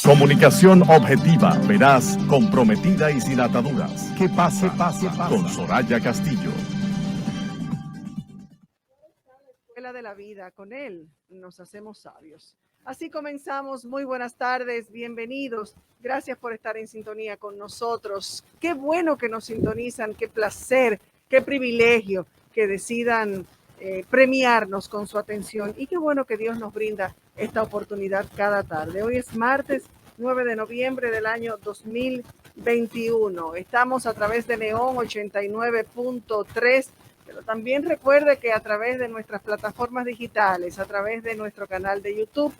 Comunicación objetiva, veraz, comprometida y sin ataduras. ¿Qué pasa? Con Soraya Castillo. Escuela de la vida, con él nos hacemos sabios. Así comenzamos. Muy buenas tardes, bienvenidos. Gracias por estar en sintonía con nosotros. Qué bueno que nos sintonizan, qué placer, qué privilegio que decidan premiarnos con su atención y qué bueno que Dios nos brinda esta oportunidad cada tarde. Hoy es martes 9 de noviembre del año 2021. Estamos a través de Neón 89.3, pero también recuerde que a través de nuestras plataformas digitales, a través de nuestro canal de YouTube,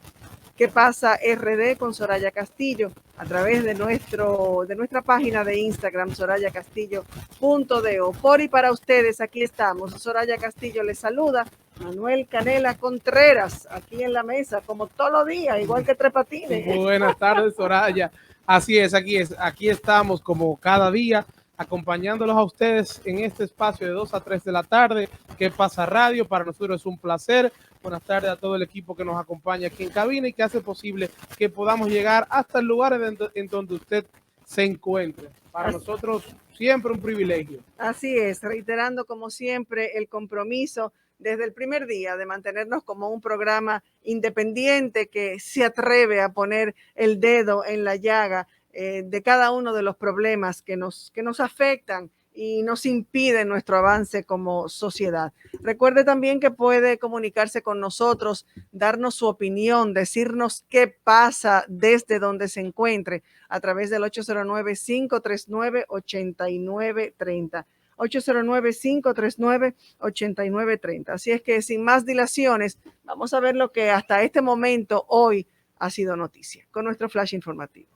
¿Qué pasa RD con Soraya Castillo? A través de nuestra página de Instagram, sorayacastillo.do. Por y para ustedes, aquí estamos. Soraya Castillo les saluda. Manuel Canela Contreras, aquí en la mesa, como todos los días, igual que Tres Patines. Buenas tardes, Soraya. Así es, aquí estamos como cada día, acompañándolos a ustedes en este espacio de 2 a 3 de la tarde. ¿Qué pasa radio? Para nosotros es un placer. Buenas tardes a todo el equipo que nos acompaña aquí en cabina y que hace posible que podamos llegar hasta el lugar en donde usted se encuentre. Para nosotros siempre un privilegio. Así es, reiterando como siempre el compromiso desde el primer día de mantenernos como un programa independiente que se atreve a poner el dedo en la llaga de cada uno de los problemas que nos afectan y nos impiden nuestro avance como sociedad. Recuerde también que puede comunicarse con nosotros, darnos su opinión, decirnos qué pasa desde donde se encuentre a través del 809-539-8930. 809-539-8930. Así es que sin más dilaciones, vamos a ver lo que hasta este momento hoy ha sido noticia con nuestro flash informativo.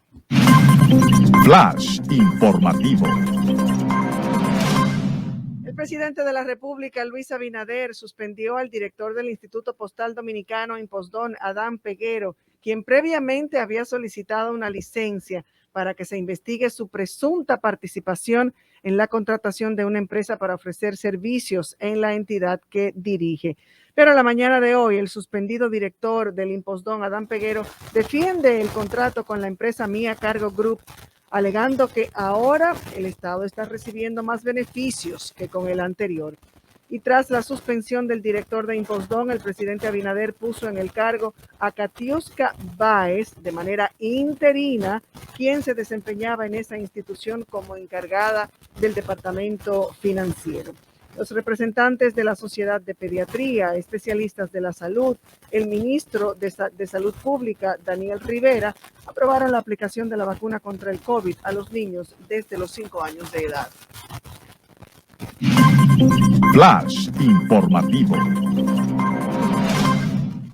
Flash informativo. El presidente de la República, Luis Abinader, suspendió al director del Instituto Postal Dominicano Impostón, Adán Peguero, quien previamente había solicitado una licencia para que se investigue su presunta participación en la contratación de una empresa para ofrecer servicios en la entidad que dirige. Pero a la mañana de hoy, el suspendido director del Impostón, Adán Peguero, defiende el contrato con la empresa Mía Cargo Group, alegando que ahora el Estado está recibiendo más beneficios que con el anterior. Y tras la suspensión del director de Impostón, el presidente Abinader puso en el cargo a Katiuska Báez de manera interina, quien se desempeñaba en esa institución como encargada del departamento financiero. Los representantes de la Sociedad de Pediatría, especialistas de la salud, el ministro de Salud Pública, Daniel Rivera, aprobaron la aplicación de la vacuna contra el COVID a los niños desde los 5 años de edad. Flash informativo.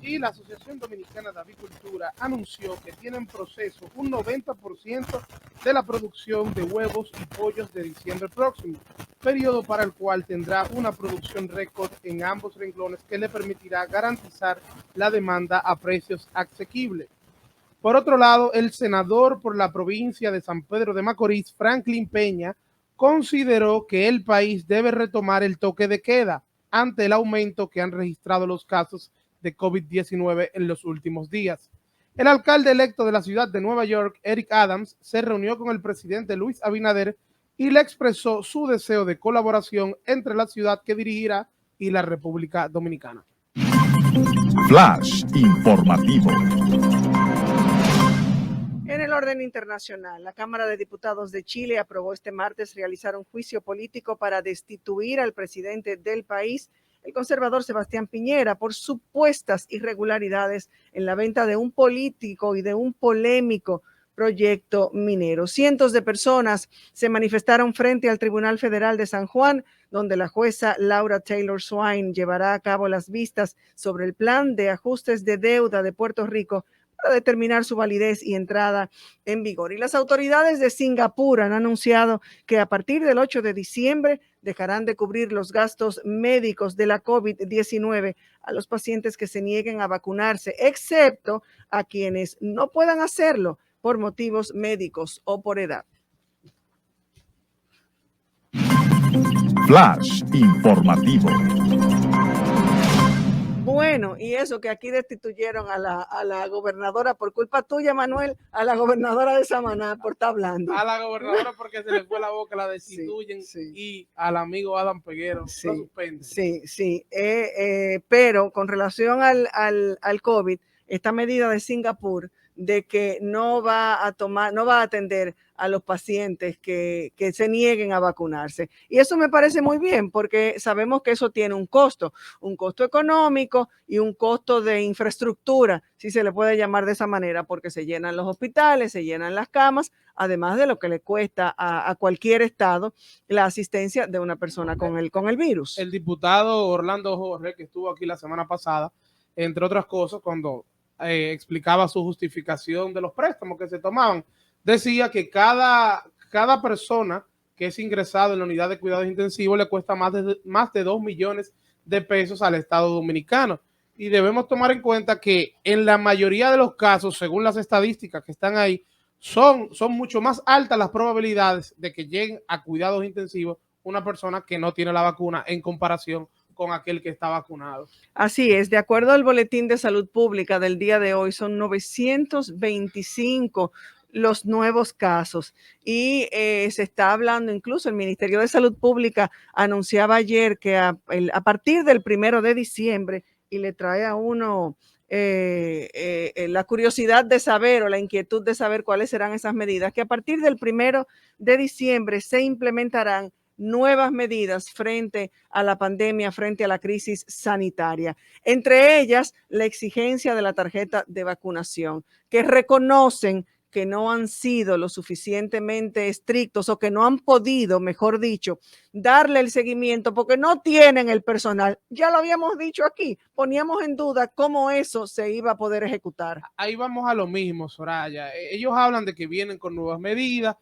Y la Asociación Dominicana de Avicultura anunció que tiene en proceso un 90% de la producción de huevos y pollos de diciembre próximo, periodo para el cual tendrá una producción récord en ambos renglones que le permitirá garantizar la demanda a precios asequibles. Por otro lado, el senador por la provincia de San Pedro de Macorís, Franklin Peña, consideró que el país debe retomar el toque de queda ante el aumento que han registrado los casos de COVID-19 en los últimos días. El alcalde electo de la ciudad de Nueva York, Eric Adams, se reunió con el presidente Luis Abinader y le expresó su deseo de colaboración entre la ciudad que dirigirá y la República Dominicana. Flash informativo. En el orden internacional, la Cámara de Diputados de Chile aprobó este martes realizar un juicio político para destituir al presidente del país, el conservador Sebastián Piñera, por supuestas irregularidades en la venta de un político y de un polémico proyecto minero. Cientos de personas se manifestaron frente al Tribunal Federal de San Juan, donde la jueza Laura Taylor Swain llevará a cabo las vistas sobre el plan de ajustes de deuda de Puerto Rico para determinar su validez y entrada en vigor. Y las autoridades de Singapur han anunciado que a partir del 8 de diciembre dejarán de cubrir los gastos médicos de la COVID-19 a los pacientes que se nieguen a vacunarse, excepto a quienes no puedan hacerlo por motivos médicos o por edad. Flash informativo. bueno, y eso que aquí destituyeron a la gobernadora por culpa tuya, Manuel, a la gobernadora de Samaná por estar hablando. A la gobernadora porque se le fue la boca, la destituyen, sí. y al amigo Adam Peguero lo suspenden. Sí. Pero con relación al COVID, esta medida de Singapur de que no va a atender a los pacientes que se nieguen a vacunarse. Y eso me parece muy bien porque sabemos que eso tiene un costo económico y un costo de infraestructura, si se le puede llamar de esa manera, porque se llenan los hospitales, se llenan las camas, además de lo que le cuesta a cualquier estado la asistencia de una persona con el virus. El diputado Orlando Jorge, que estuvo aquí la semana pasada, entre otras cosas, cuando explicaba su justificación de los préstamos que se tomaban, decía que cada persona que es ingresado en la unidad de cuidados intensivos le cuesta más de 2 millones de pesos al Estado dominicano. Y debemos tomar en cuenta que en la mayoría de los casos, según las estadísticas que están ahí, son mucho más altas las probabilidades de que lleguen a cuidados intensivos una persona que no tiene la vacuna en comparación con aquel que está vacunado. Así es, de acuerdo al Boletín de Salud Pública del día de hoy, son 925 los nuevos casos y se está hablando, incluso el Ministerio de Salud Pública anunciaba ayer que a partir del 1 de diciembre, y le trae a uno la curiosidad de saber o la inquietud de saber cuáles serán esas medidas, que a partir del 1 de diciembre se implementarán nuevas medidas frente a la pandemia, frente a la crisis sanitaria. Entre ellas, la exigencia de la tarjeta de vacunación, que reconocen que no han sido lo suficientemente estrictos o que no han podido, mejor dicho, darle el seguimiento porque no tienen el personal. Ya lo habíamos dicho aquí, poníamos en duda cómo eso se iba a poder ejecutar. Ahí vamos a lo mismo, Soraya. Ellos hablan de que vienen con nuevas medidas.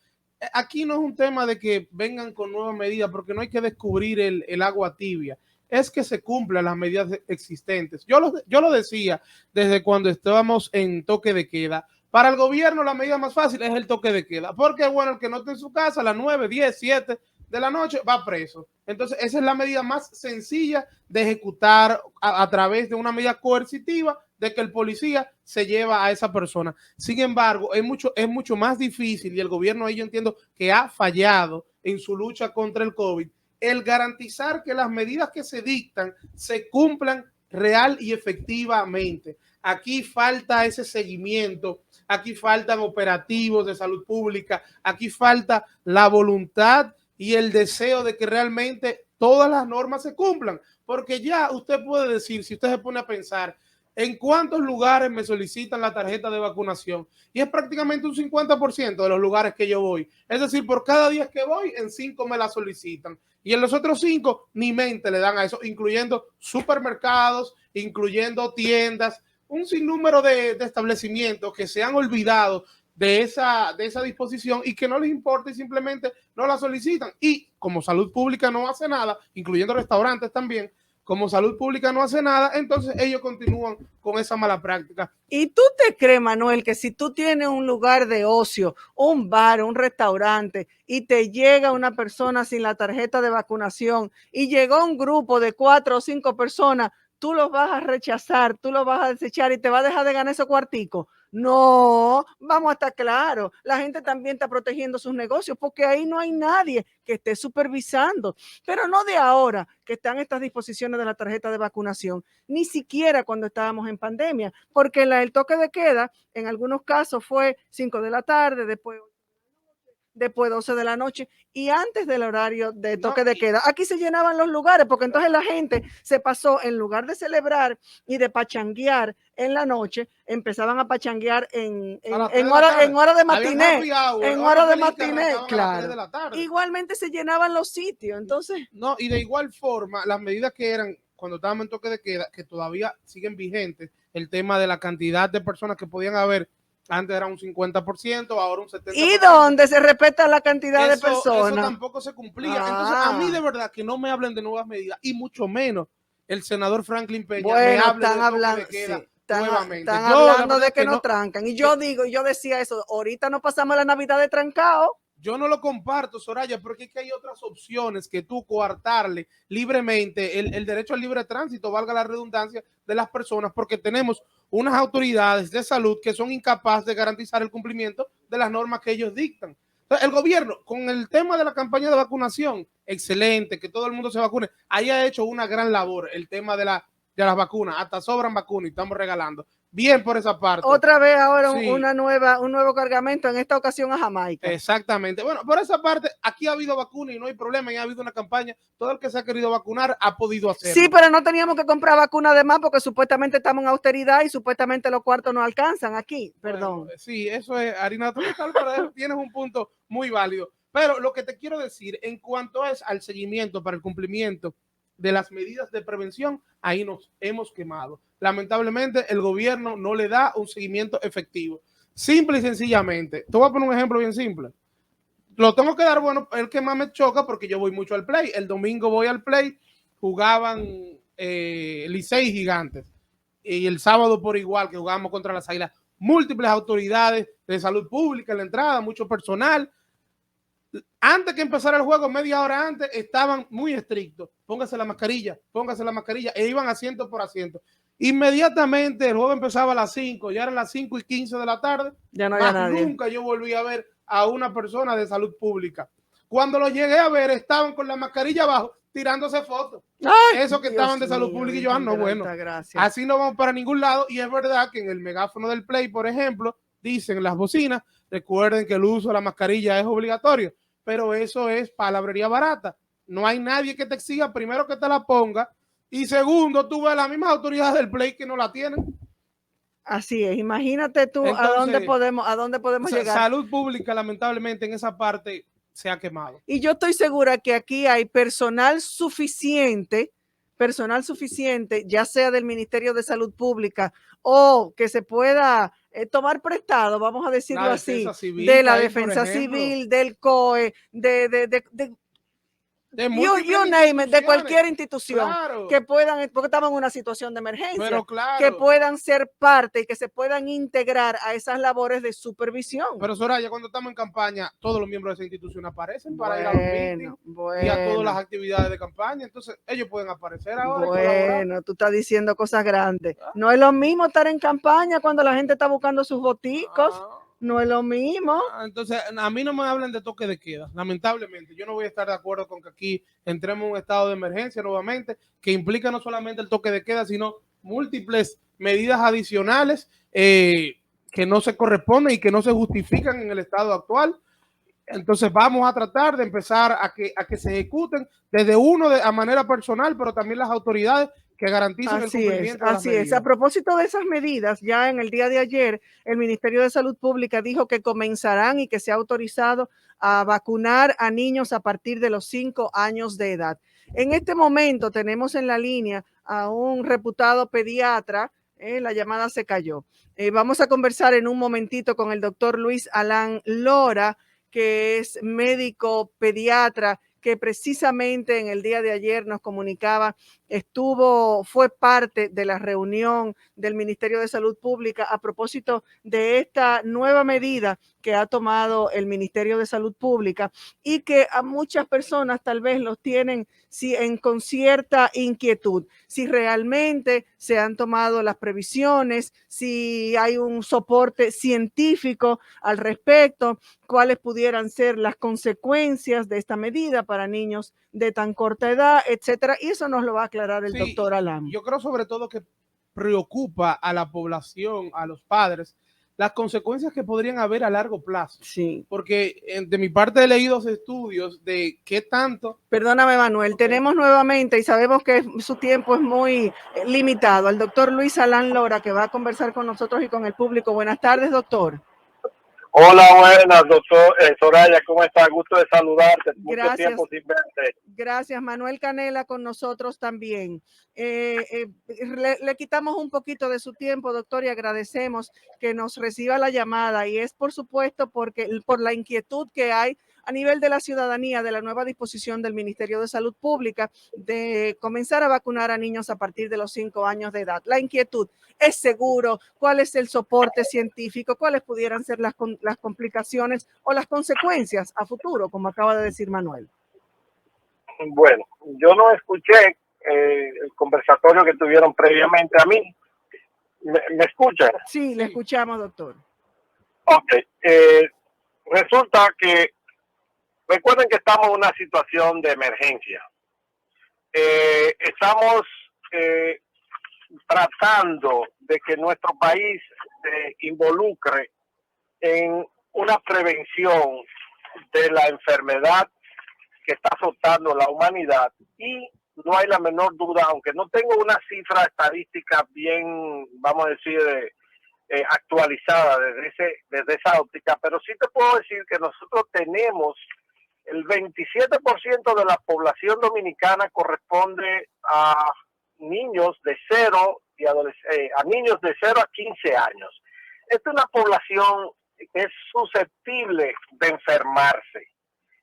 Aquí no es un tema de que vengan con nuevas medidas, porque no hay que descubrir el agua tibia, es que se cumplan las medidas existentes. Yo lo decía desde cuando estábamos en toque de queda. Para el gobierno la medida más fácil es el toque de queda, porque bueno, el que no esté en su casa a las 9, 10, 7 de la noche va preso. Entonces esa es la medida más sencilla de ejecutar a través de una medida coercitiva, de que el policía se lleva a esa persona. Sin embargo, es mucho más difícil, y el gobierno ahí yo entiendo que ha fallado en su lucha contra el COVID, el garantizar que las medidas que se dictan se cumplan real y efectivamente. Aquí falta ese seguimiento, aquí faltan operativos de salud pública, aquí falta la voluntad y el deseo de que realmente todas las normas se cumplan, porque ya usted puede decir, si usted se pone a pensar, ¿en cuántos lugares me solicitan la tarjeta de vacunación? Y es prácticamente un 50% de los lugares que yo voy. Es decir, por cada 10 que voy, en 5 me la solicitan. Y en los otros 5, ni mente le dan a eso, incluyendo supermercados, incluyendo tiendas, un sinnúmero de establecimientos que se han olvidado de esa disposición y que no les importa y simplemente no la solicitan. Y como salud pública no hace nada, incluyendo restaurantes también, como salud pública no hace nada, entonces ellos continúan con esa mala práctica. ¿Y tú te crees, Manuel, que si tú tienes un lugar de ocio, un bar, un restaurante, y te llega una persona sin la tarjeta de vacunación y llegó un grupo de 4 o 5 personas, tú los vas a rechazar, tú los vas a desechar y te vas a dejar de ganar esos cuarticos? No, vamos a estar claros, la gente también está protegiendo sus negocios porque ahí no hay nadie que esté supervisando, pero no de ahora que están estas disposiciones de la tarjeta de vacunación, ni siquiera cuando estábamos en pandemia, porque el toque de queda en algunos casos fue 5 de la tarde, después 12 de la noche y antes del horario de toque de queda. Aquí se llenaban los lugares porque entonces la gente se pasó, en lugar de celebrar y de pachanguear en la noche, empezaban a pachanguear en hora de matiné. En hora de matiné, claro. Igualmente se llenaban los sitios, entonces. No, y de igual forma, las medidas que eran cuando estábamos en toque de queda, que todavía siguen vigentes, el tema de la cantidad de personas que podían haber. Antes era un 50%, ahora un 70%. ¿Y dónde se respeta la cantidad de personas? Eso tampoco se cumplía. Entonces, a mí de verdad que no me hablen de nuevas medidas, y mucho menos el senador Franklin Peña me hable de toque de queda nuevamente. Están hablando de que nos trancan. Y yo decía eso, ahorita no pasamos la Navidad de trancado. Yo no lo comparto, Soraya, porque es que hay otras opciones que tú coartarle libremente el derecho al libre tránsito, valga la redundancia, de las personas, porque tenemos unas autoridades de salud que son incapaces de garantizar el cumplimiento de las normas que ellos dictan. Entonces, el gobierno, con el tema de la campaña de vacunación, excelente, que todo el mundo se vacune, haya hecho una gran labor el tema de las vacunas, hasta sobran vacunas y estamos regalando. Bien por esa parte. Otra vez ahora Sí. un nuevo cargamento, en esta ocasión a Jamaica. Exactamente. Bueno, por esa parte, aquí ha habido vacuna y no hay problema, y ha habido una campaña. Todo el que se ha querido vacunar ha podido hacerlo. Sí, pero no teníamos que comprar vacuna además porque supuestamente estamos en austeridad y supuestamente los cuartos no alcanzan aquí. Perdón. Bueno, sí, eso es harina total, pero tienes un punto muy válido. Pero lo que te quiero decir, en cuanto es al seguimiento para el cumplimiento de las medidas de prevención, ahí nos hemos quemado. Lamentablemente, el gobierno no le da un seguimiento efectivo. Simple y sencillamente. Te voy a poner un ejemplo bien simple. Lo tengo que dar, bueno, el que más me choca porque yo voy mucho al play. El domingo voy al play, jugaban Licey Gigantes. Y el sábado por igual, que jugamos contra las Águilas. Múltiples autoridades de salud pública en la entrada, mucho personal. Antes que empezara el juego, media hora antes, estaban muy estrictos. Póngase la mascarilla, e iban asiento por asiento. Inmediatamente el juego empezaba a las 5, ya eran las 5:15 de la tarde. Ya no había nadie. Nunca yo volví a ver a una persona de salud pública. Cuando lo llegué a ver, estaban con la mascarilla abajo, tirándose fotos. Esos que estaban de salud pública, y yo, no, bueno, así no vamos para ningún lado. Y es verdad que en el megáfono del play, por ejemplo, dicen las bocinas, recuerden que el uso de la mascarilla es obligatorio, pero eso es palabrería barata. No hay nadie que te exija, primero, que te la ponga, y segundo, tú ves las mismas autoridades del play que no la tienen. Así es, imagínate tú. Entonces, a dónde podemos llegar. Salud pública, lamentablemente, en esa parte se ha quemado. Y yo estoy segura que aquí hay personal suficiente, ya sea del Ministerio de Salud Pública o que se pueda tomar prestado, vamos a decirlo así, de la Defensa Civil, del COE, you name it, de cualquier institución, claro, que puedan, porque estamos en una situación de emergencia, pero claro, que puedan ser parte y que se puedan integrar a esas labores de supervisión. Pero Soraya, cuando estamos en campaña, todos los miembros de esa institución aparecen para ir a los meetings y a todas las actividades de campaña, entonces ellos pueden aparecer ahora. Bueno, tú estás diciendo cosas grandes. No es lo mismo estar en campaña cuando la gente está buscando sus boticos. No es lo mismo. Entonces, a mí no me hablen de toque de queda, lamentablemente. Yo no voy a estar de acuerdo con que aquí entremos en un estado de emergencia nuevamente, que implica no solamente el toque de queda, sino múltiples medidas adicionales que no se corresponden y que no se justifican en el estado actual. Entonces vamos a tratar de empezar a que se ejecuten desde uno a manera personal, pero también las autoridades que garanticen el cumplimiento de las medidas. Así es. A propósito de esas medidas, ya en el día de ayer, el Ministerio de Salud Pública dijo que comenzarán y que se ha autorizado a vacunar a niños a partir de los 5 años de edad. En este momento tenemos en la línea a un reputado pediatra. La llamada se cayó. Vamos a conversar en un momentito con el doctor Luis Alan Lora, que es médico pediatra, que precisamente en el día de ayer nos comunicaba, fue parte de la reunión del Ministerio de Salud Pública a propósito de esta nueva medida que ha tomado el Ministerio de Salud Pública y que a muchas personas tal vez los tienen con cierta inquietud, si realmente se han tomado las previsiones, si hay un soporte científico al respecto, cuáles pudieran ser las consecuencias de esta medida para niños de tan corta edad, etcétera. Y eso nos lo va a aclarar el doctor Alan. Yo creo sobre todo que preocupa a la población, a los padres, las consecuencias que podrían haber a largo plazo. Sí. Porque de mi parte he leído estudios de qué tanto... Perdóname, Manuel, tenemos nuevamente, y sabemos que su tiempo es muy limitado, al doctor Luis Alan Lora, que va a conversar con nosotros y con el público. Buenas tardes, doctor. Hola, buenas, doctor Soraya, ¿cómo está? Gusto de saludarte. Gracias. Mucho tiempo sin verte. Gracias, Manuel Canela con nosotros también. Le quitamos un poquito de su tiempo, doctor, y agradecemos que nos reciba la llamada, y es por supuesto por la inquietud que hay a nivel de la ciudadanía de la nueva disposición del Ministerio de Salud Pública de comenzar a vacunar a niños a partir de los 5 años de edad. La inquietud, ¿es seguro? ¿Cuál es el soporte científico? ¿Cuáles pudieran ser las complicaciones o las consecuencias a futuro, como acaba de decir Manuel? Bueno, yo no escuché el conversatorio que tuvieron previamente a mí. ¿Me escuchan? Sí, le escuchamos, doctor. Ok. Resulta que, recuerden que estamos en una situación de emergencia. Estamos tratando de que nuestro país se involucre en una prevención de la enfermedad que está azotando a la humanidad, y no hay la menor duda, aunque no tengo una cifra estadística bien, vamos a decir, actualizada desde esa óptica, pero sí te puedo decir que nosotros tenemos el 27% de la población dominicana corresponde a niños de 0 a niños de 0 a 15 años. Esta es una población que es susceptible de enfermarse.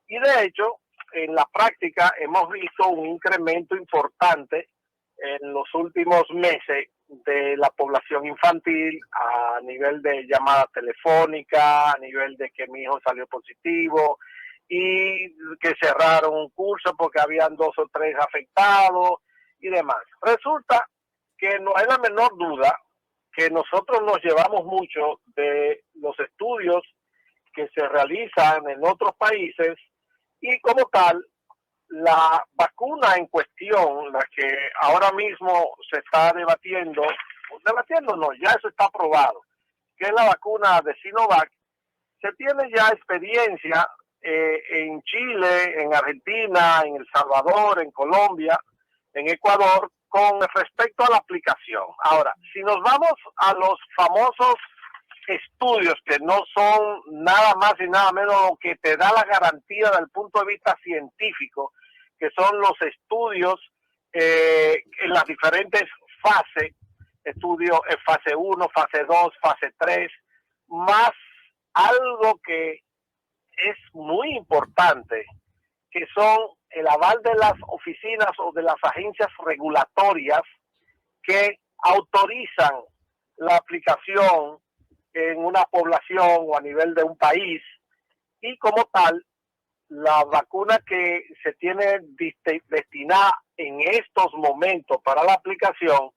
Y de hecho, en la práctica hemos visto un incremento importante en los últimos meses de la población infantil a nivel de llamada telefónica, a nivel de que mi hijo salió positivo y que cerraron un curso porque habían 2 o 3 afectados y demás. Resulta que no hay la menor duda que nosotros nos llevamos mucho de los estudios que se realizan en otros países, y como tal, la vacuna en cuestión, la que ahora mismo se está debatiendo no, ya eso está aprobado, que es la vacuna de Sinovac, se tiene ya experiencia en Chile, en Argentina, en El Salvador, en Colombia, en Ecuador, con respecto a la aplicación. Ahora, si nos vamos a los famosos estudios que no son nada más y nada menos lo que te da la garantía desde el punto de vista científico, que son los estudios en las diferentes fases, estudios en fase 1, fase 2, fase 3, más algo que es muy importante, que son el aval de las oficinas o de las agencias regulatorias que autorizan la aplicación en una población o a nivel de un país, y como tal, la vacuna que se tiene destinada en estos momentos para la aplicación,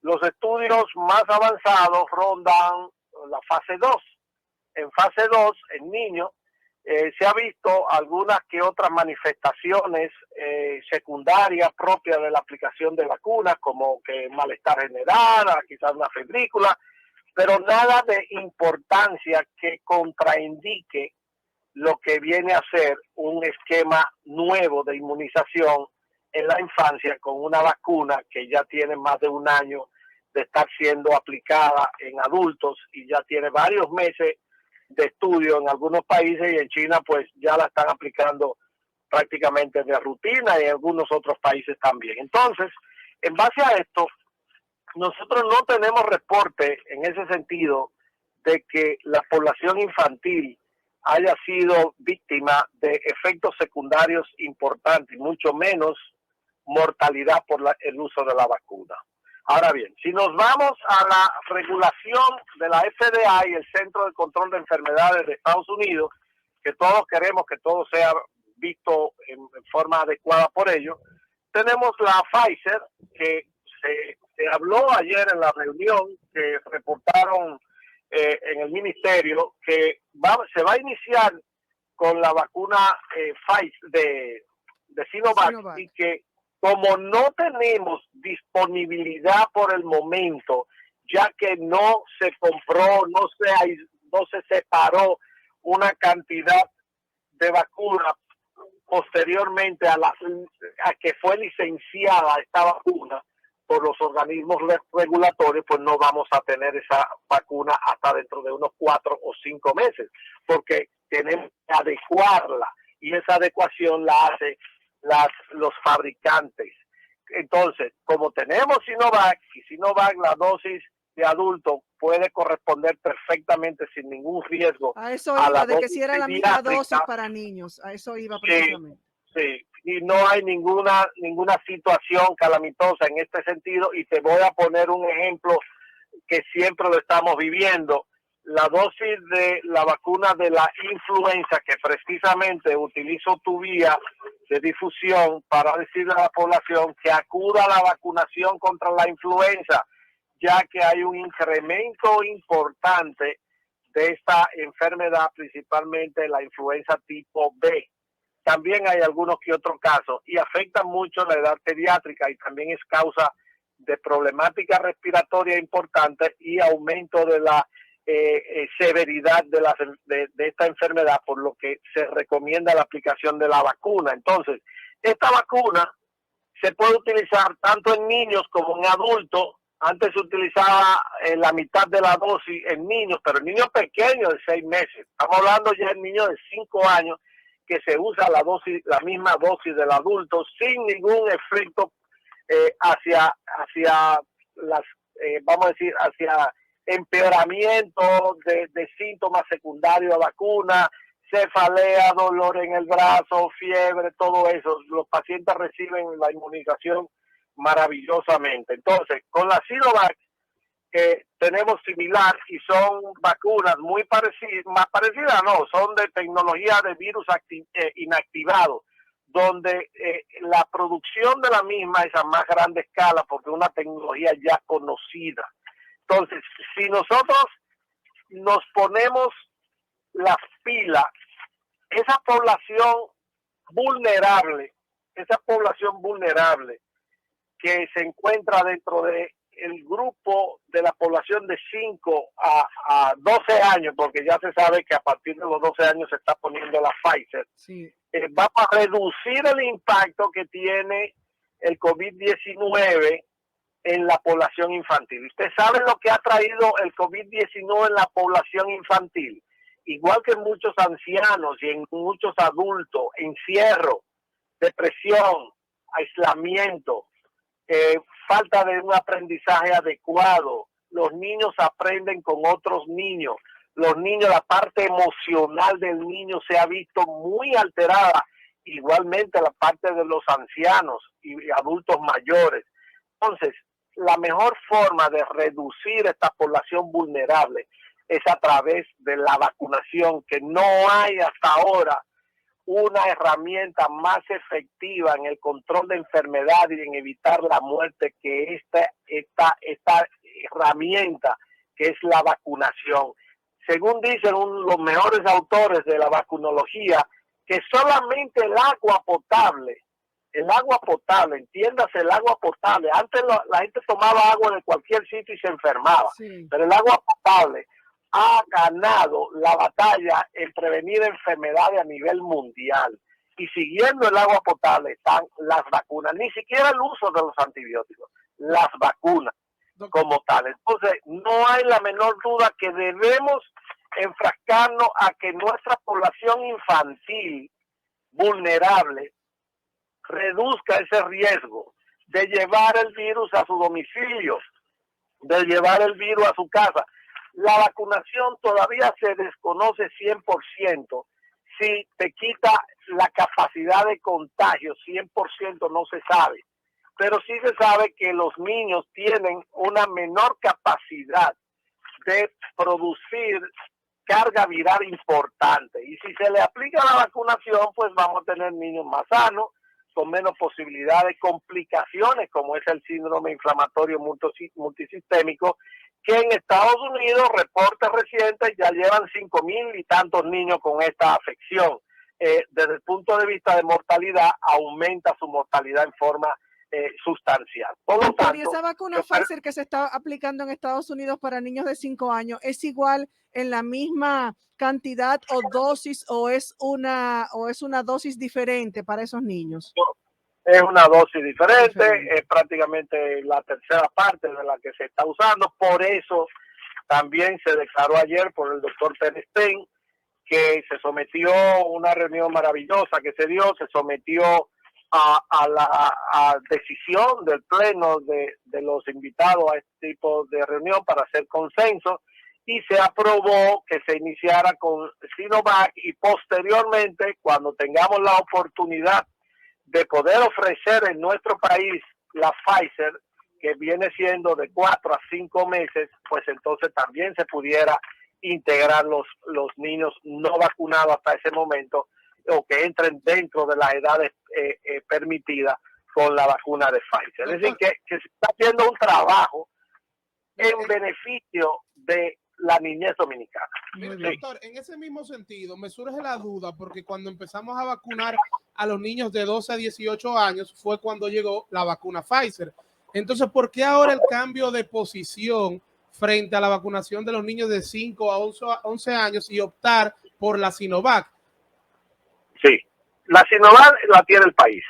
los estudios más avanzados rondan la fase 2. En fase 2, en niños, se ha visto algunas que otras manifestaciones secundarias propias de la aplicación de vacunas, como que malestar general, quizás una febrícula, pero nada de importancia que contraindique lo que viene a ser un esquema nuevo de inmunización en la infancia con una vacuna que ya tiene más de 1 año de estar siendo aplicada en adultos y ya tiene varios meses de estudio en algunos países, y en China pues ya la están aplicando prácticamente de rutina, y en algunos otros países también. Entonces, en base a esto, nosotros no tenemos reporte en ese sentido de que la población infantil haya sido víctima de efectos secundarios importantes, mucho menos mortalidad por el uso de la vacuna. Ahora bien, si nos vamos a la regulación de la FDA y el Centro de Control de Enfermedades de Estados Unidos, que todos queremos que todo sea visto en forma adecuada por ellos, tenemos la Pfizer, que se habló ayer en la reunión que reportaron en el ministerio, que se va a iniciar con la vacuna Pfizer de Sinovac, y que como no tenemos disponibilidad por el momento, ya que no se compró, no se separó una cantidad de vacuna posteriormente a que fue licenciada esta vacuna por los organismos regulatorios, pues no vamos a tener esa vacuna hasta dentro de unos 4 o 5 meses, porque tenemos que adecuarla, y esa adecuación la hacen los fabricantes. Entonces, como tenemos Sinovac, y Sinovac la dosis de adulto puede corresponder perfectamente perfectamente sin ningún riesgo a eso a iba, la de que dosis si era la misma dosis pediátrica. para niños, a eso iba Sí, precisamente. sí, y no hay ninguna situación calamitosa en este sentido, y te voy a poner un ejemplo que siempre lo estamos viviendo. La dosis de la vacuna de la influenza, que precisamente utilizo tu vía de difusión para decirle a la población que acuda a la vacunación contra la influenza, ya que hay un incremento importante de esta enfermedad, principalmente la influenza tipo B. También hay algunos que otros casos y afecta mucho la edad pediátrica, y también es causa de problemática respiratoria importante y aumento de la severidad de esta enfermedad, por lo que se recomienda la aplicación de la vacuna. Entonces, esta vacuna se puede utilizar tanto en niños como en adultos. Antes se utilizaba la mitad de la dosis en niños, pero en niños pequeños de 6 meses. Estamos hablando ya de niños de 5 años, que se usa la misma dosis del adulto sin ningún efecto hacia las, vamos a decir, hacia empeoramiento de síntomas secundarios a vacuna, cefalea, dolor en el brazo, fiebre, todo eso. Los pacientes reciben la inmunización maravillosamente. Entonces, con la Sinovac tenemos similar, y son vacunas muy parecidas, más parecidas no, son de tecnología de virus inactivado, donde la producción de la misma es a más grande escala porque es una tecnología ya conocida. Entonces, si nosotros nos ponemos las pilas, esa población vulnerable que se encuentra dentro de el grupo de la población de 5 a 12 años, porque ya se sabe que a partir de los 12 años se está poniendo la Pfizer, Sí. vamos a reducir el impacto que tiene el COVID-19 en la población infantil. ¿Usted sabe lo que ha traído el COVID-19 en la población infantil? Igual que en muchos ancianos y en muchos adultos: encierro, depresión, aislamiento, falta de un aprendizaje adecuado. Los niños aprenden con otros niños. Los niños, la parte emocional del niño se ha visto muy alterada. Igualmente la parte de los ancianos y adultos mayores. Entonces, la mejor forma de reducir esta población vulnerable es a través de la vacunación, que no hay hasta ahora una herramienta más efectiva en el control de enfermedad y en evitar la muerte que esta herramienta, que es la vacunación. Según dicen los mejores autores de la vacunología, que solamente el agua potable, entiéndase, el agua potable, antes la gente tomaba agua de cualquier sitio y se enfermaba, Sí. pero el agua potable ha ganado la batalla en prevenir enfermedades a nivel mundial. Y siguiendo el agua potable están las vacunas, ni siquiera el uso de los antibióticos, las vacunas como tal. Entonces, no hay la menor duda que debemos enfrascarnos a que nuestra población infantil vulnerable reduzca ese riesgo de llevar el virus a su domicilio, de llevar el virus a su casa. La vacunación todavía se desconoce 100%. Si te quita la capacidad de contagio, 100% no se sabe. Pero sí se sabe que los niños tienen una menor capacidad de producir carga viral importante. Y si se le aplica la vacunación, pues vamos a tener niños más sanos, con menos posibilidad de complicaciones, como es el síndrome inflamatorio multisistémico, que en Estados Unidos, reportes recientes, ya llevan 5,000 y tantos niños con esta afección. Desde el punto de vista de mortalidad, aumenta su mortalidad en forma sustancial. Por lo tanto, ¿y esa vacuna Pfizer que se está aplicando en Estados Unidos para niños de 5 años es igual en la misma cantidad o dosis, o es una dosis diferente para esos niños? Es una dosis diferente, es prácticamente la tercera parte de la que se está usando. Por eso también se declaró ayer por el doctor Penstein, que se sometió a una reunión maravillosa que se dio, se sometió a la decisión del pleno de los invitados a este tipo de reunión para hacer consenso, y se aprobó que se iniciara con Sinovac y posteriormente, cuando tengamos la oportunidad de poder ofrecer en nuestro país la Pfizer, que viene siendo de 4 a 5 meses, pues entonces también se pudiera integrar los niños no vacunados hasta ese momento o que entren dentro de las edades permitidas con la vacuna de Pfizer. Es decir, que se está haciendo un trabajo en beneficio de la niñez dominicana. Mire, doctor, en ese mismo sentido me surge la duda porque cuando empezamos a vacunar a los niños de 12 a 18 años fue cuando llegó la vacuna Pfizer. Entonces, ¿por qué ahora el cambio de posición frente a la vacunación de los niños de 5 a 11 años y optar por la Sinovac? Sí, la Sinovac la tiene el país.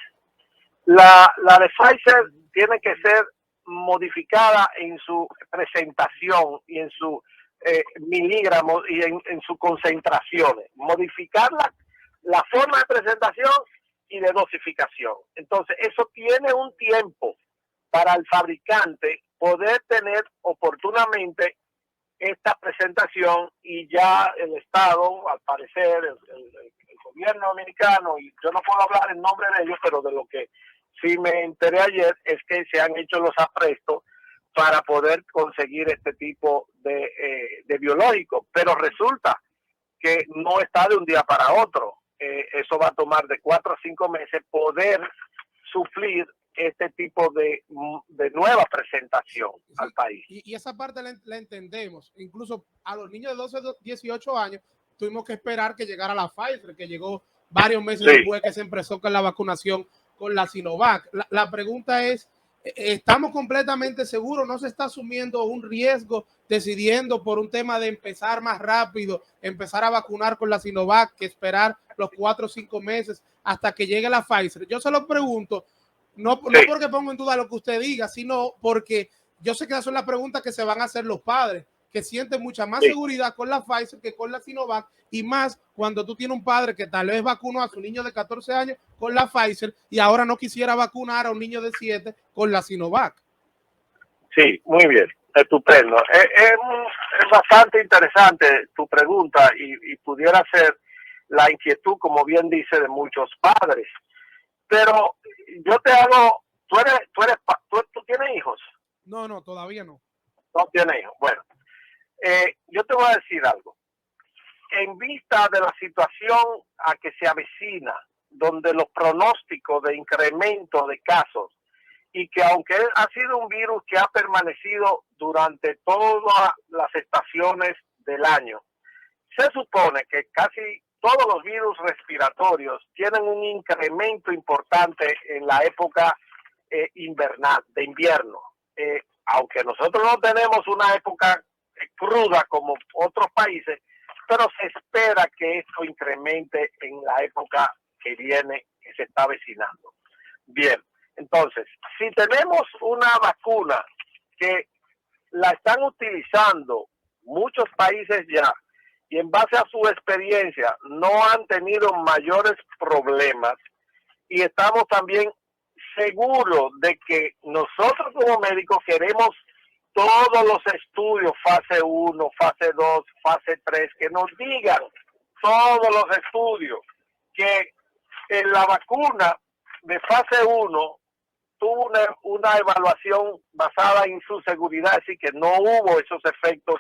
La de Pfizer tiene que ser modificada en su presentación y en su miligramos y en sus concentraciones. Modificar la forma de presentación y de dosificación. Entonces, eso tiene un tiempo para el fabricante poder tener oportunamente esta presentación y ya el Estado, al parecer, el gobierno dominicano, y yo no puedo hablar en nombre de ellos, pero de lo que sí me enteré ayer es que se han hecho los aprestos para poder conseguir este tipo de biológicos, pero resulta que no está de un día para otro. Eso va a tomar de 4 a 5 meses poder suplir este tipo de nueva presentación al país. Y esa parte la entendemos. Incluso a los niños de 12 a 18 años tuvimos que esperar que llegara la Pfizer, que llegó varios meses después que se empezó con la vacunación con la Sinovac. La pregunta es, ¿estamos completamente seguros? ¿No se está asumiendo un riesgo decidiendo por un tema de empezar más rápido, empezar a vacunar con la Sinovac que esperar los 4 o 5 meses hasta que llegue la Pfizer? Yo se lo pregunto, no porque pongo en duda lo que usted diga, sino porque yo sé que esas son las preguntas que se van a hacer los padres, que sienten mucha más seguridad con la Pfizer que con la Sinovac, y más cuando tú tienes un padre que tal vez vacunó a su niño de 14 años con la Pfizer y ahora no quisiera vacunar a un niño de 7 con la Sinovac. Sí, muy bien, estupendo. Es bastante interesante tu pregunta y pudiera ser la inquietud, como bien dice, de muchos padres. Pero yo te hago, ¿tú tienes hijos? No, todavía no. No tienes hijos. Bueno, yo te voy a decir algo. En vista de la situación a que se avecina, donde los pronósticos de incremento de casos, y que aunque ha sido un virus que ha permanecido durante todas las estaciones del año, se supone que casi todos los virus respiratorios tienen un incremento importante en la época invernal, de invierno. Aunque nosotros no tenemos una época cruda como otros países, pero se espera que esto incremente en la época que viene, que se está avecinando. Bien, entonces, si tenemos una vacuna que la están utilizando muchos países ya, y en base a su experiencia no han tenido mayores problemas, y estamos también seguros de que nosotros como médicos queremos todos los estudios, fase 1, fase 2, fase 3, que nos digan todos los estudios que en la vacuna de fase 1 tuvo una evaluación basada en su seguridad, es decir, que no hubo esos efectos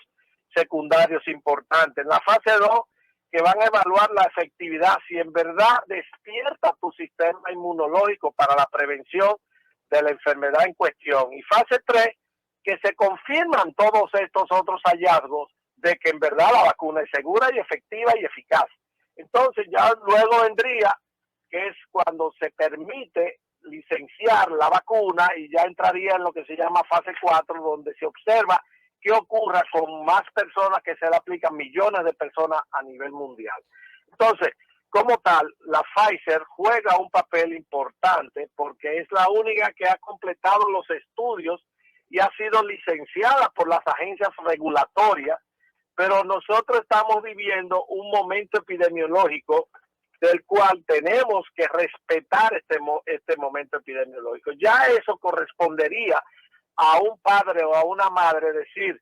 secundarios importantes. En la fase 2, que van a evaluar la efectividad, si en verdad despierta tu sistema inmunológico para la prevención de la enfermedad en cuestión. Y fase 3, que se confirman todos estos otros hallazgos de que en verdad la vacuna es segura y efectiva y eficaz. Entonces ya luego vendría, que es cuando se permite licenciar la vacuna, y ya entraría en lo que se llama fase 4, donde se observa qué ocurra con más personas, que se le aplican millones de personas a nivel mundial. Entonces, como tal, la Pfizer juega un papel importante porque es la única que ha completado los estudios y ha sido licenciada por las agencias regulatorias, pero nosotros estamos viviendo un momento epidemiológico del cual tenemos que respetar este momento epidemiológico. Ya eso correspondería a un padre o a una madre decir,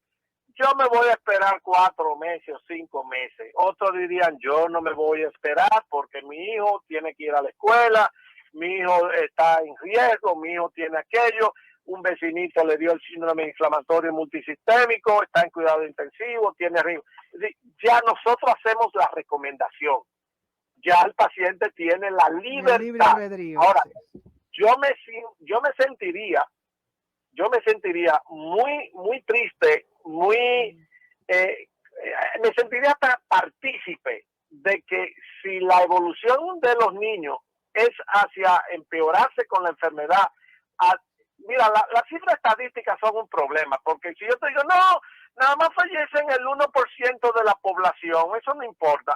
yo me voy a esperar 4 meses o 5 meses. Otros dirían, yo no me voy a esperar porque mi hijo tiene que ir a la escuela, mi hijo está en riesgo, mi hijo tiene aquello, un vecinito le dio el síndrome inflamatorio multisistémico, está en cuidado intensivo, tiene riesgo. Ya nosotros hacemos la recomendación. Ya el paciente tiene la libertad. Libre albedrío, ahora, sí. yo me sentiría muy triste, me sentiría partícipe de que si la evolución de los niños es hacia empeorarse con la enfermedad, mira, las cifras estadísticas son un problema, porque si yo te digo, no, nada más fallecen el 1% de la población, eso no importa.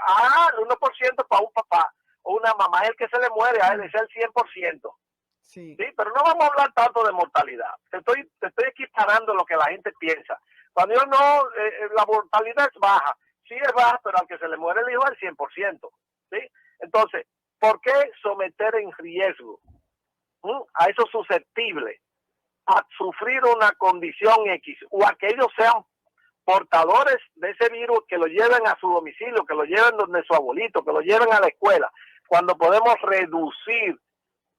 El 1% para un papá o una mamá es el que se le muere, a él es el 100%. Sí. Sí, pero no vamos a hablar tanto de mortalidad. Te estoy equiparando lo que la gente piensa. Cuando yo no, la mortalidad es baja. Sí es baja, pero al que se le muere el hijo es el 100%. ¿Sí? Entonces, ¿por qué someter en riesgo a esos susceptibles a sufrir una condición X o a que ellos sean portadores de ese virus, que lo lleven a su domicilio, que lo lleven donde su abuelito, que lo lleven a la escuela, cuando podemos reducir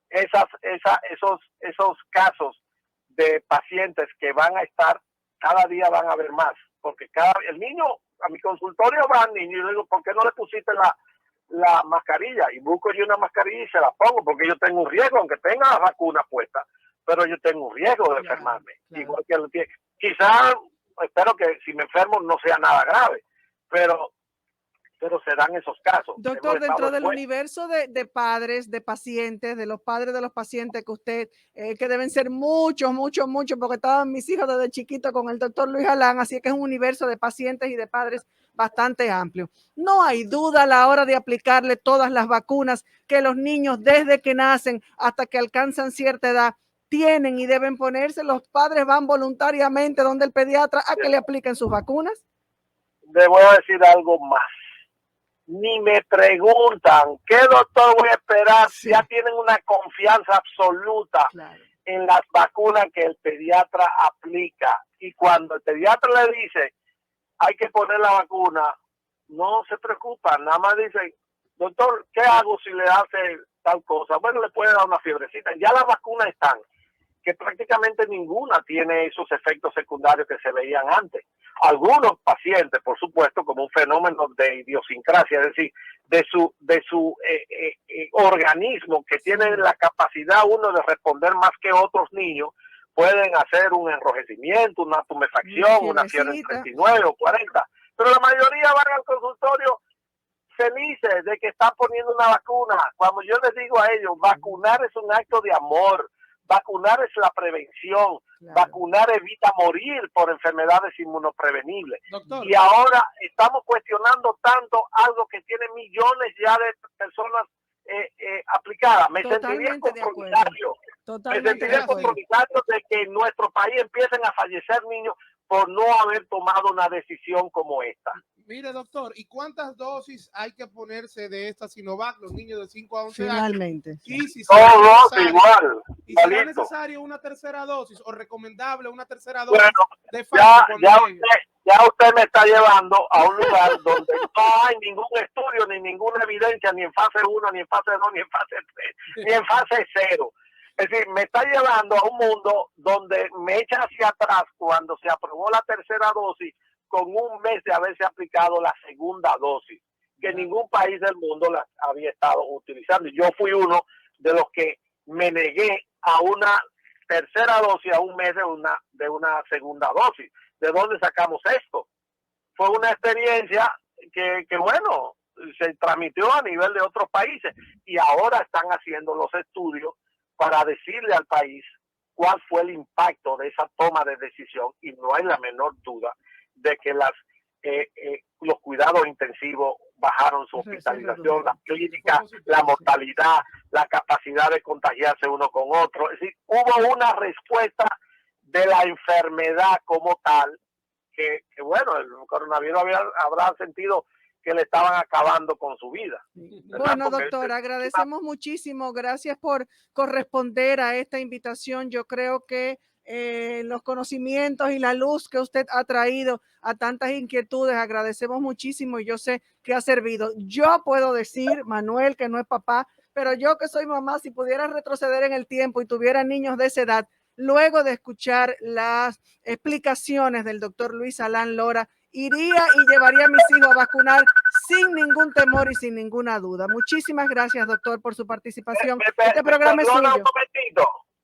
esos casos de pacientes que van a estar, cada día van a haber más, porque el niño, a mi consultorio va el niño y le digo, ¿por qué no le pusiste la mascarilla? Y busco yo una mascarilla y se la pongo, porque yo tengo un riesgo, aunque tenga la vacuna puesta, pero yo tengo un riesgo de enfermarme. Claro. Igual que lo tiene. Quizás, espero que si me enfermo no sea nada grave, pero se dan esos casos. Doctor, dentro del universo de padres, de pacientes, de los padres de los pacientes que usted, que deben ser muchos, porque estaban mis hijos desde chiquito con el doctor Luis Alán, así que es un universo de pacientes y de padres bastante amplio. No hay duda a la hora de aplicarle todas las vacunas que los niños desde que nacen hasta que alcanzan cierta edad tienen y deben ponerse. Los padres van voluntariamente donde el pediatra a que le apliquen sus vacunas. Le voy a decir algo más. Ni me preguntan qué doctor voy a esperar, sí. Ya tienen una confianza absoluta, claro, en las vacunas que el pediatra aplica, y cuando el pediatra le dice hay que poner la vacuna, no se preocupan, nada más dicen, doctor, ¿qué hago si le hace tal cosa? Bueno, le puede dar una fiebrecita, ya las vacunas están, que prácticamente ninguna tiene esos efectos secundarios que se veían antes. Algunos pacientes, por supuesto, como un fenómeno de idiosincrasia, es decir, de su organismo, que tiene la capacidad uno de responder más que otros niños, pueden hacer un enrojecimiento, una tumefacción, una fiebre en 39 o 40, pero la mayoría van al consultorio felices de que están poniendo una vacuna. Cuando yo les digo a ellos, vacunar es un acto de amor, vacunar es la prevención, claro, vacunar evita morir por enfermedades inmunoprevenibles. Doctor. Y ahora estamos cuestionando tanto algo que tiene millones ya de personas aplicadas. Me sentiría comprometido. Me sentiría comprometido de que en nuestro país empiecen a fallecer niños por no haber tomado una decisión como esta. Mire, doctor, ¿y cuántas dosis hay que ponerse de esta Sinovac, los niños de 5 a 11 finalmente años? Y si igual. ¿Y será necesario una tercera dosis o recomendable una tercera dosis? Bueno, de Pfizer ya usted me está llevando a un lugar donde no hay ningún estudio, ni ninguna evidencia, ni en fase 1, ni en fase 2, ni en fase 3, ni en fase 0. Es decir, me está llevando a un mundo donde me echa hacia atrás cuando se aprobó la tercera dosis con un mes de haberse aplicado la segunda dosis, que ningún país del mundo la había estado utilizando. Yo fui uno de los que me negué a una tercera dosis a un mes de una segunda dosis. ¿De dónde sacamos esto? Fue una experiencia que bueno, se transmitió a nivel de otros países y ahora están haciendo los estudios para decirle al país cuál fue el impacto de esa toma de decisión, y no hay la menor duda de que los cuidados intensivos bajaron su hospitalización, la clínica, la mortalidad, la capacidad de contagiarse uno con otro. Es decir, hubo una respuesta de la enfermedad como tal, que bueno, el coronavirus habrá sentido que le estaban acabando con su vida. Bueno, doctor, agradecemos muchísimo. Gracias por corresponder a esta invitación. Yo creo que los conocimientos y la luz que usted ha traído a tantas inquietudes. Agradecemos muchísimo y yo sé que ha servido. Yo puedo decir, Manuel, que no es papá, pero yo que soy mamá, si pudiera retroceder en el tiempo y tuviera niños de esa edad, luego de escuchar las explicaciones del doctor Luis Alán Lora, iría y llevaría a mis hijos a vacunar sin ningún temor y sin ninguna duda. Muchísimas gracias, doctor, por su participación. Este programa es suyo.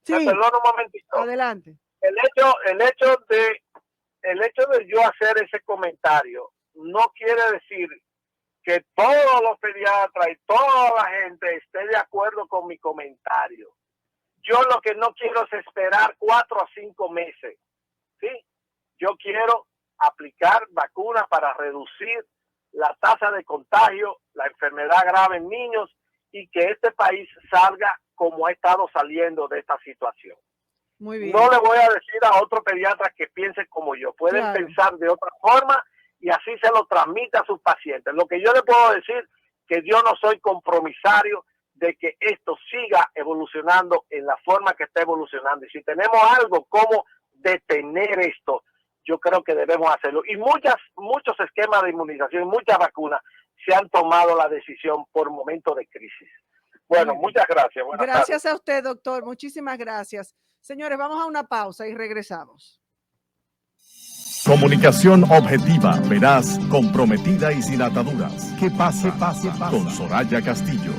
Sí, perdón un momentito. Adelante. El hecho de yo hacer ese comentario no quiere decir que todos los pediatras y toda la gente esté de acuerdo con mi comentario. Yo lo que no quiero es esperar 4 a 5 meses. ¿Sí? Yo quiero aplicar vacunas para reducir la tasa de contagio, la enfermedad grave en niños y que este país salga como ha estado saliendo de esta situación. Muy bien. No le voy a decir a otro pediatra que piense como yo. Pueden pensar de otra forma y así se lo transmite a sus pacientes. Lo que yo le puedo decir que yo no soy compromisario de que esto siga evolucionando en la forma que está evolucionando. Y si tenemos algo como detener esto, yo creo que debemos hacerlo. Y muchos esquemas de inmunización, muchas vacunas se han tomado la decisión por momentos de crisis. Bueno, muchas gracias. Gracias a usted, doctor. Muchísimas gracias. Señores, vamos a una pausa y regresamos. Comunicación objetiva, veraz, comprometida y sin ataduras. Que pase con Soraya Castillo.